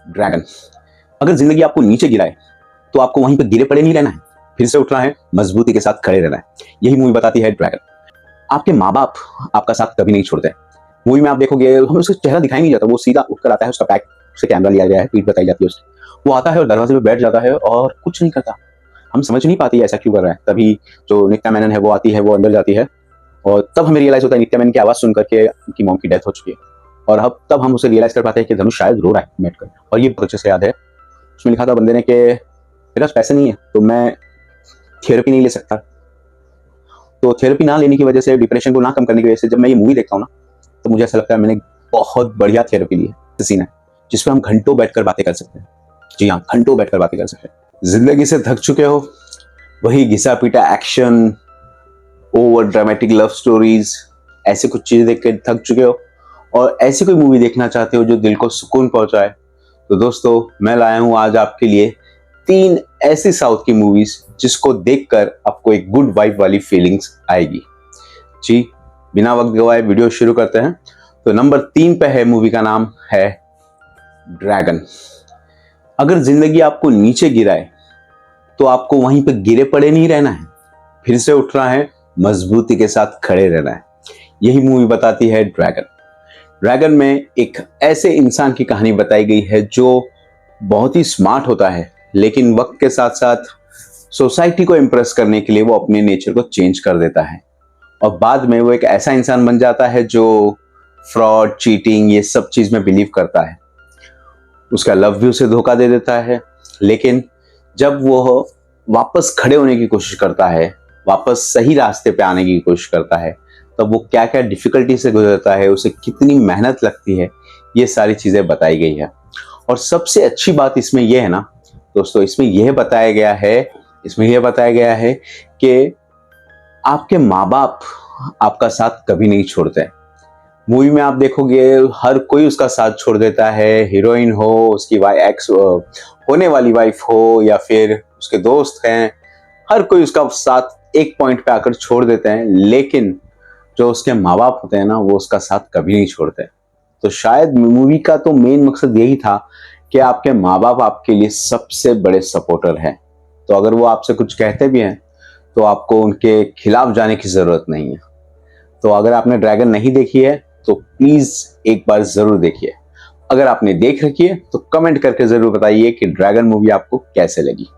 Dragon. अगर जिंदगी आपको नीचे गिराए तो आपको वहीं पर गिरे पड़े नहीं रहना है, फिर से उठना है, मजबूती के साथ खड़े रहना है। यही मूवी बताती है ड्रैगन। आपके माँ बाप आपका साथ कभी नहीं छोड़ते। मूवी में आप देखोगे हमें उसका चेहरा दिखाई नहीं जाता, वो सीधा उठकर आता है, उसका बैग से कैमरा लिया गया है, पीठ बताई जाती है उसकी, वो आता है और दरवाजे पे बैठ जाता है और कुछ नहीं करता। हम समझ नहीं पाती ऐसा क्यों कर रहा है। तभी जो नित्या मेनन है वो आती है, वो अंदर जाती है और तब हमें रियलाइज होता है नित्या मेनन की आवाज सुन करके उनकी मॉम की डेथ हो चुकी है। और अब तब हम उसे रियलाइज कर पाते हैं कि धनुष शायद रो रहा है बैठकर। और ये बहुत अच्छे से याद है, उसमें लिखा था बंदे ने कि मेरे पास पैसे नहीं है तो मैं थेरेपी नहीं ले सकता। तो थेरेपी ना लेने की वजह से, डिप्रेशन को ना कम करने की वजह से जब मैं ये मूवी देखता हूँ ना तो मुझे ऐसा लगता है मैंने बहुत बढ़िया थेरेपी ली है सीन है, जिसपे हम घंटों बैठकर बातें कर सकते हैं। जी हाँ, घंटों बैठकर बातें कर सकते हैं। जिंदगी से थक चुके हो, वही घिसा पीटा action, over dramatic love stories, ऐसे कुछ चीजें देख के थक चुके हो और ऐसी कोई मूवी देखना चाहते हो जो दिल को सुकून पहुंचाए, तो दोस्तों मैं लाया हूं आज आपके लिए 3 ऐसी साउथ की मूवीज जिसको देखकर आपको एक गुड वाइब वाली फीलिंग्स आएगी। जी, बिना वक्त गवाए वीडियो शुरू करते हैं। तो नंबर 3 पे है, मूवी का नाम है ड्रैगन। अगर जिंदगी आपको नीचे गिराए तो आपको वहीं पर गिरे पड़े नहीं रहना है, फिर से उठना है, मजबूती के साथ खड़े रहना है। यही मूवी बताती है ड्रैगन। ड्रैगन में एक ऐसे इंसान की कहानी बताई गई है जो बहुत ही स्मार्ट होता है, लेकिन वक्त के साथ साथ सोसाइटी को इम्प्रेस करने के लिए वो अपने नेचर को चेंज कर देता है और बाद में वो एक ऐसा इंसान बन जाता है जो फ्रॉड, चीटिंग, ये सब चीज में बिलीव करता है। उसका लव भी उसे धोखा दे देता है, लेकिन जब वो वापस खड़े होने की कोशिश करता है, वापस सही रास्ते पे आने की कोशिश करता है, तब वो क्या क्या डिफिकल्टी से गुजरता है, उसे कितनी मेहनत लगती है, ये सारी चीजें बताई गई है। और सबसे अच्छी बात इसमें यह है ना दोस्तों, इसमें यह बताया गया है कि आपके माँ बाप आपका साथ कभी नहीं छोड़ते। मूवी में आप देखोगे हर कोई उसका साथ छोड़ देता है, हीरोइन हो, उसकी एक्स होने वाली वाइफ हो, या फिर उसके दोस्त हैं, हर कोई उसका साथ एक पॉइंट पे आकर छोड़ देते हैं, लेकिन जो उसके माँ बाप होते हैं ना वो उसका साथ कभी नहीं छोड़ते। तो शायद मूवी का तो मेन मकसद यही था कि आपके माँ बाप आपके लिए सबसे बड़े सपोर्टर हैं। तो अगर वो आपसे कुछ कहते भी हैं तो आपको उनके खिलाफ जाने की जरूरत नहीं है। तो अगर आपने ड्रैगन नहीं देखी है तो प्लीज एक बार जरूर देखिए। अगर आपने देख रखी है तो कमेंट करके जरूर बताइए कि ड्रैगन मूवी आपको कैसे लगी।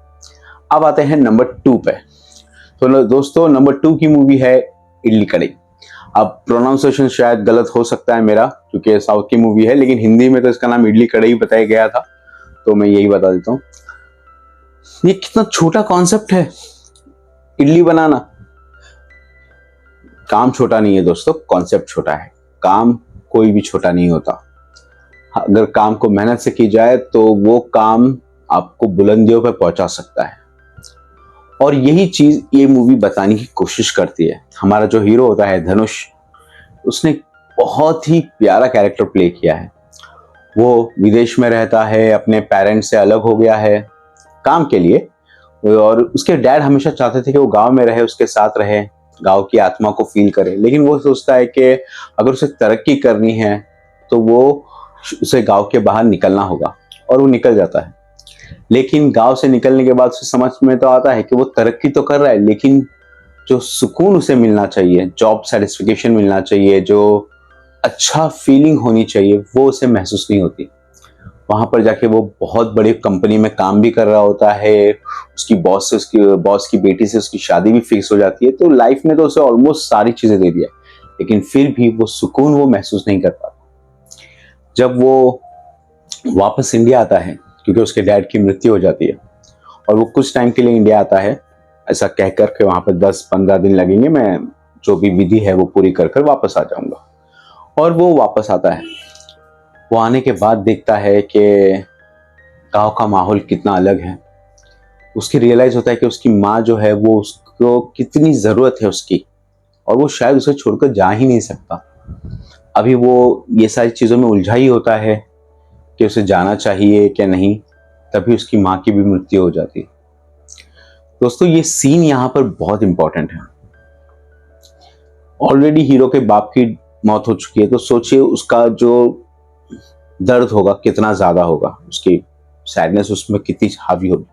अब आते हैं नंबर 2 पे। तो दोस्तों नंबर 2 की मूवी है इडली कढ़ाई। अब प्रोनाउंसिएशन शायद गलत हो सकता है मेरा, क्योंकि साउथ की मूवी है, लेकिन हिंदी में तो इसका नाम इडली कढ़ाई बताया गया था, तो मैं यही बता देता हूँ। ये कितना छोटा कॉन्सेप्ट है, इडली बनाना। काम छोटा नहीं है दोस्तों, कॉन्सेप्ट छोटा है। काम कोई भी छोटा नहीं होता। अगर काम को मेहनत से की जाए तो वो काम आपको बुलंदियों पर पहुंचा सकता है। और यही चीज ये मूवी बताने की कोशिश करती है। हमारा जो हीरो होता है धनुष, उसने बहुत ही प्यारा कैरेक्टर प्ले किया है। वो विदेश में रहता है, अपने पेरेंट्स से अलग हो गया है काम के लिए, और उसके डैड हमेशा चाहते थे कि वो गांव में रहे, उसके साथ रहे, गांव की आत्मा को फील करे, लेकिन वो सोचता है कि अगर उसे तरक्की करनी है तो उसे गांव के बाहर निकलना होगा, और वो निकल जाता है। लेकिन गांव से निकलने के बाद उसे समझ में तो आता है कि वो तरक्की तो कर रहा है, लेकिन जो सुकून उसे मिलना चाहिए, जॉब सेटिस्फिकेशन मिलना चाहिए, जो अच्छा फीलिंग होनी चाहिए, वो उसे महसूस नहीं होती। वहां पर जाके वो बहुत बड़ी कंपनी में काम भी कर रहा होता है, उसकी बॉस की बेटी से उसकी शादी भी फिक्स हो जाती है, तो लाइफ में तो उसे ऑलमोस्ट सारी चीजें दे दिया, लेकिन फिर भी वो सुकून वो महसूस नहीं कर पाता। जब वो वापस इंडिया आता है, क्योंकि उसके डैड की मृत्यु हो जाती है, और वो कुछ टाइम के लिए इंडिया आता है, ऐसा कहकर के वहां पर 10-15 दिन लगेंगे, मैं जो भी विधि है वो पूरी कर वापस आ जाऊंगा। और वो वापस आता है। वो आने के बाद देखता है कि गांव का माहौल कितना अलग है। उसकी रियलाइज होता है कि उसकी माँ जो है वो उसको कितनी जरूरत है उसकी, और वो शायद उसे छोड़कर जा ही नहीं सकता। अभी वो ये सारी चीजों में उलझा ही होता है कि उसे जाना चाहिए क्या नहीं, तभी उसकी माँ की भी मृत्यु हो जाती है। दोस्तों ये सीन यहाँ पर बहुत इंपॉर्टेंट है। ऑलरेडी हीरो के बाप की मौत हो चुकी है, तो सोचिए उसका जो दर्द होगा कितना ज्यादा होगा, उसकी सैडनेस उसमें कितनी हावी होगी।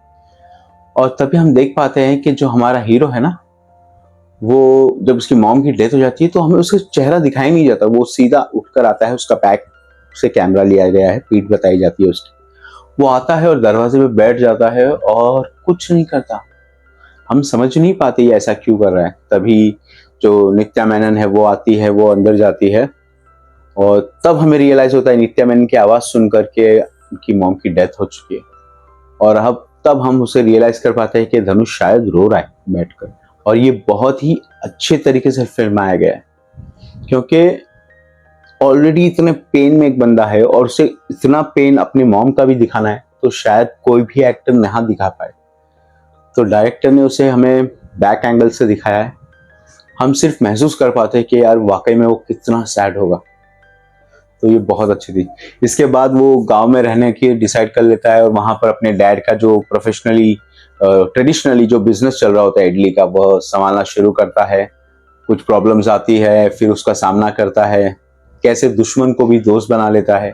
और तभी हम देख पाते हैं कि जो हमारा हीरो है ना, वो जब उसकी मॉम की डेथ हो जाती है तो हमें उसका चेहरा दिखाई नहीं जाता, वो सीधा उठकर आता है, उसका बैक से कैमरा लिया गया है, पीठ बताई जाती है उसकी, वो आता है और दरवाजे पे बैठ जाता है और कुछ नहीं करता। हम समझ नहीं पाते ये ऐसा क्यों कर रहा है। तभी जो नित्या मेनन है वो आती है, वो अंदर जाती है और तब हमें रियलाइज होता है नित्या मेनन की आवाज सुन करके उनकी मॉम की डेथ हो चुकी है। और अब तब हम उसे रियलाइज कर पाते हैं कि धनुष शायद रो रहा है बैठकर। और ये बहुत ही अच्छे तरीके से फिल्माया गया है, क्योंकि ऑलरेडी इतने पेन में एक बंदा है और उसे इतना पेन अपनी मॉम का भी दिखाना है, तो शायद कोई भी एक्टर नहीं दिखा पाए। तो डायरेक्टर ने उसे हमें बैक एंगल से दिखाया है, हम सिर्फ महसूस कर पाते हैं कि यार वाकई में वो कितना सैड होगा। तो ये बहुत अच्छी थी। इसके बाद वो गांव में रहने की डिसाइड कर लेता है और वहां पर अपने डैड का जो प्रोफेशनली ट्रेडिशनली जो बिजनेस चल रहा होता है इडली का, वह संभालना शुरू करता है। कुछ प्रॉब्लम्स आती है, फिर उसका सामना करता है, कैसे दुश्मन को भी दोस्त बना लेता है।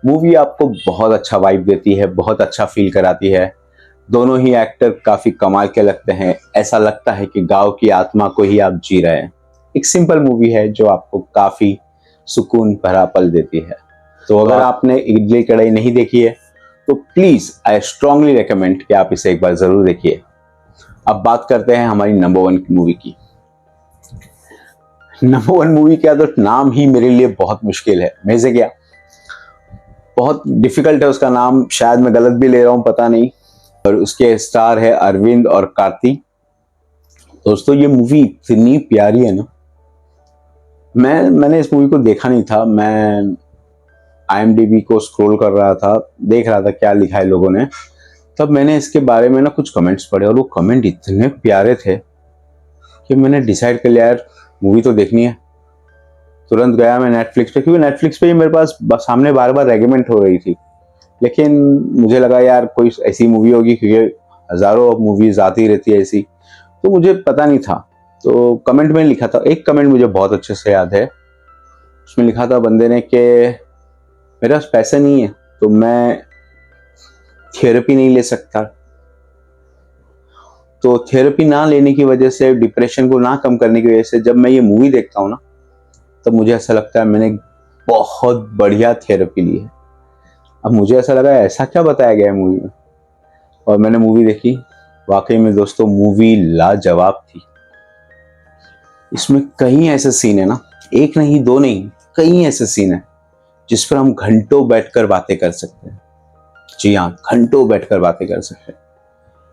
मूवी आपको बहुत अच्छा वाइब देती है, बहुत अच्छा फील कराती है। दोनों ही एक्टर काफी कमाल के लगते हैं, ऐसा लगता है कि गांव की आत्मा को ही आप जी रहे हैं। एक सिंपल मूवी है जो आपको काफी सुकून भरा पल देती है। तो अगर आपने इडली कढ़ाई नहीं देखी है तो प्लीज आई स्ट्रांगली रेकमेंड कि आप इसे एक बार जरूर देखिए। अब बात करते हैं हमारी नंबर 1 मूवी की। नंबर 1 मूवी का तो नाम ही मेरे लिए बहुत मुश्किल है, मेरे क्या बहुत डिफिकल्ट है उसका नाम, शायद मैं गलत भी ले रहा हूं, पता नहीं। और उसके स्टार है अरविंद और कार्तिक। दोस्तों ये मूवी इतनी प्यारी है ना, मैंने इस मूवी को देखा नहीं था, मैं IMDb को स्क्रॉल कर रहा था, देख रहा था क्या लिखा है लोगों ने। तब मैंने इसके बारे में ना कुछ कमेंट्स पढ़े और वो कमेंट इतने प्यारे थे कि मैंने डिसाइड कर लिया यार मूवी तो देखनी है। तुरंत गया मैं नेटफ्लिक्स पे, क्योंकि नेटफ्लिक्स पे ही मेरे पास सामने बार बार रेकमेंड हो रही थी। लेकिन मुझे लगा यार कोई ऐसी मूवी होगी, क्योंकि हजारों मूवीज आती रहती है ऐसी, तो मुझे पता नहीं था। तो कमेंट में लिखा था, एक कमेंट मुझे बहुत अच्छे से याद है। उसमें लिखा था बंदे ने कि मेरे पास पैसे नहीं है तो मैं थेरेपी नहीं ले सकता, तो थेरेपी ना लेने की वजह से, डिप्रेशन को ना कम करने की वजह से जब मैं ये मूवी देखता हूँ ना, तब मुझे ऐसा लगता है मैंने बहुत बढ़िया थेरेपी ली है। अब मुझे ऐसा लगा ऐसा क्या बताया गया है मूवी में, और मैंने मूवी देखी। वाकई में दोस्तों मूवी लाजवाब थी। इसमें कई ऐसे सीन है ना, एक नहीं दो नहीं, कई ऐसे सीन है जिस पर हम घंटों बैठकर बातें कर सकते हैं। जी हाँ, घंटों बैठकर बातें कर सकते हैं।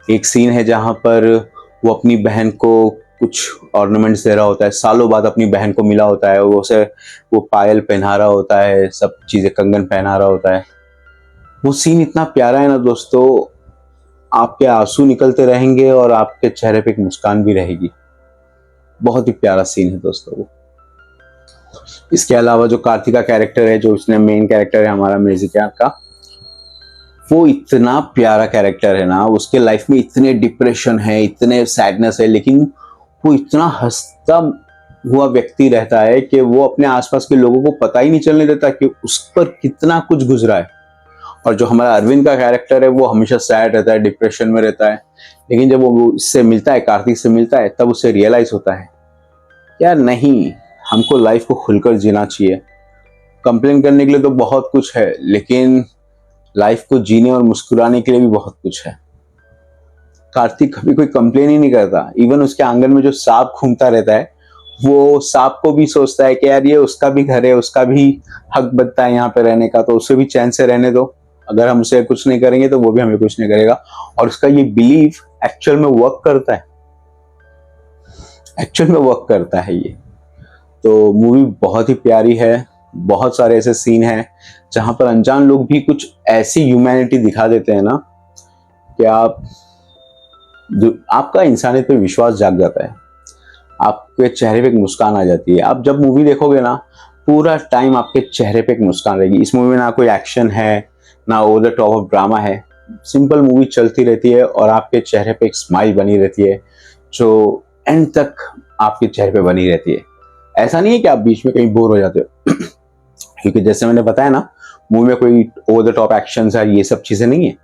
एक सीन है जहां पर वो अपनी बहन को कुछ ऑर्नामेंट्स दे रहा होता है, सालों बाद अपनी बहन को मिला होता है, वो उसे वो पायल पहना रहा होता है, सब चीजें, कंगन पहना रहा होता है। वो सीन इतना प्यारा है ना दोस्तों, आपके आंसू निकलते रहेंगे और आपके चेहरे पे एक मुस्कान भी रहेगी। बहुत ही प्यारा सीन है दोस्तों वो। इसके अलावा जो कार्तिका कैरेक्टर है, जो उसने मेन कैरेक्टर है हमारा म्यूजिका का, वो इतना प्यारा कैरेक्टर है ना। उसके लाइफ में इतने डिप्रेशन है, इतने सैडनेस है, लेकिन वो इतना हंसता हुआ व्यक्ति रहता है कि वो अपने आसपास के लोगों को पता ही नहीं चलने देता कि उस पर कितना कुछ गुजरा है। और जो हमारा अरविंद का कैरेक्टर है वो हमेशा सैड रहता है, डिप्रेशन में रहता है, लेकिन जब वो इससे मिलता है, कार्तिक से मिलता है, तब उसे रियलाइज होता है यार नहीं, हमको लाइफ को खुलकर जीना चाहिए। कंप्लेन करने के लिए तो बहुत कुछ है, लेकिन लाइफ को जीने और मुस्कुराने के लिए भी बहुत कुछ है। कार्तिक कभी कोई कंप्लेन ही नहीं करता। इवन उसके आंगन में जो सांप घूमता रहता है, वो सांप को भी सोचता है कि यार ये उसका भी घर है, उसका भी हक बनता है यहाँ पे रहने का, तो उसे भी चैन से रहने दो। अगर हम उसे कुछ नहीं करेंगे तो वो भी हमें कुछ नहीं करेगा। और उसका ये बिलीफ एक्चुअल में वर्क करता है, एक्चुअल में वर्क करता है ये। तो मूवी बहुत ही प्यारी है। बहुत सारे ऐसे सीन हैं जहां पर अनजान लोग भी कुछ ऐसी ह्यूमैनिटी दिखा देते हैं ना कि आपका इंसानियत पे विश्वास जाग जाता है, आपके चेहरे पे एक मुस्कान आ जाती है। आप जब मूवी देखोगे ना, पूरा टाइम आपके चेहरे पे एक मुस्कान रहेगी। इस मूवी में ना कोई एक्शन है, ना over the top of drama है, सिंपल मूवी चलती रहती है और आपके चेहरे पे एक स्माइल बनी रहती है जो एंड तक आपके चेहरे पे बनी रहती है। ऐसा नहीं है कि आप बीच में कहीं बोर हो जाते हो क्योंकि जैसे मैंने बताया ना, मूवी में कोई ओवर द टॉप एक्शन है, ये सब चीजें नहीं है,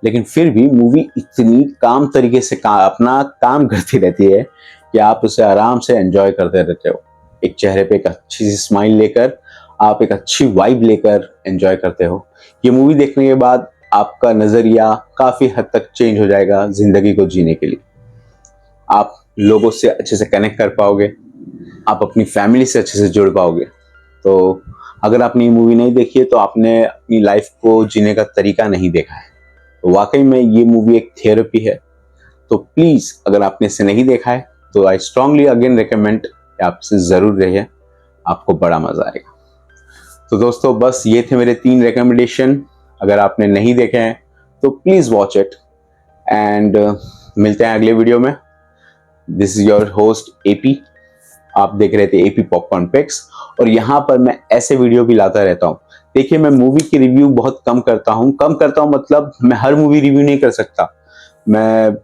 लेकिन फिर भी मूवी इतनी काम तरीके से अपना काम करती रहती है कि आप उसे आराम से एंजॉय करते रहते हो। एक चेहरे पे एक अच्छी सी स्माइल लेकर, आप एक अच्छी वाइब लेकर एंजॉय करते हो। ये मूवी देखने के बाद आपका नजरिया काफी हद तक चेंज हो जाएगा जिंदगी को जीने के लिए। आप लोगों से अच्छे से कनेक्ट कर पाओगे, आप अपनी फैमिली से अच्छे से जुड़ पाओगे। तो अगर आपने ये मूवी नहीं देखी है तो आपने अपनी लाइफ को जीने का तरीका नहीं देखा है। तो वाकई में ये मूवी एक थेरेपी है। तो प्लीज अगर आपने इसे नहीं देखा है तो आई स्ट्रांगली अगेन रिकमेंड कि आप इसे जरूर देखें, आपको बड़ा मजा आएगा। तो दोस्तों बस ये थे मेरे 3 रिकमेंडेशन। अगर आपने नहीं देखे हैं तो प्लीज वॉच इट एंड मिलते हैं अगले वीडियो में। This is your host AP, आप देख रहे थे एपी पॉपकॉर्न पिक्स, और यहाँ पर मैं ऐसे वीडियो भी लाता रहता हूँ। देखिए मैं मूवी की रिव्यू बहुत कम करता हूँ मतलब मैं हर मूवी रिव्यू नहीं कर सकता। मैं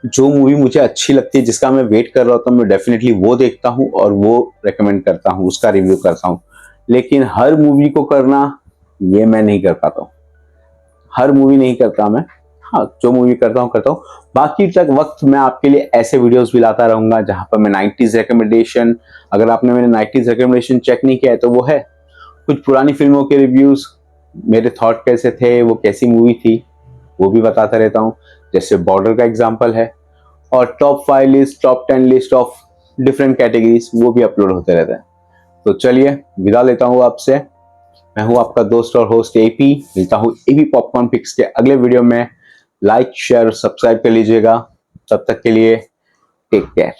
जो मूवी मुझे अच्छी लगती है, जिसका मैं वेट कर रहा होता हूँ, मैं डेफिनेटली वो देखता हूँ और वो रेकमेंड करता हूँ, उसका रिव्यू करता हूँ। लेकिन हर मूवी को करना ये मैं नहीं कर पाता हूँ, हर मूवी नहीं करता मैं। हाँ, जो मूवी करता हूँ। बाकी तक वक्त मैं आपके लिए ऐसे वीडियोस भी लाता रहूंगा जहां पर मैं 90s रिकमेंडेशन, अगर आपने मेरे 90s रिकमेंडेशन चेक नहीं किया है तो वो है कुछ पुरानी फिल्मों के रिव्यूज, मेरे थॉट कैसे थे, वो कैसी मूवी थी, वो भी बताता रहता हूँ। जैसे बॉर्डर का एग्जाम्पल है, और top 5 list, top 10 list of different categories, वो भी अपलोड होते रहते हैं। तो चलिए विदा लेता हूँ आपसे। मैं हूँ आपका दोस्त और होस्ट एपी। मिलता हूँ एपी पॉपकॉर्न पिक्स के अगले वीडियो में। लाइक शेयर सब्सक्राइब कर लीजिएगा। तब तक के लिए टेक केयर।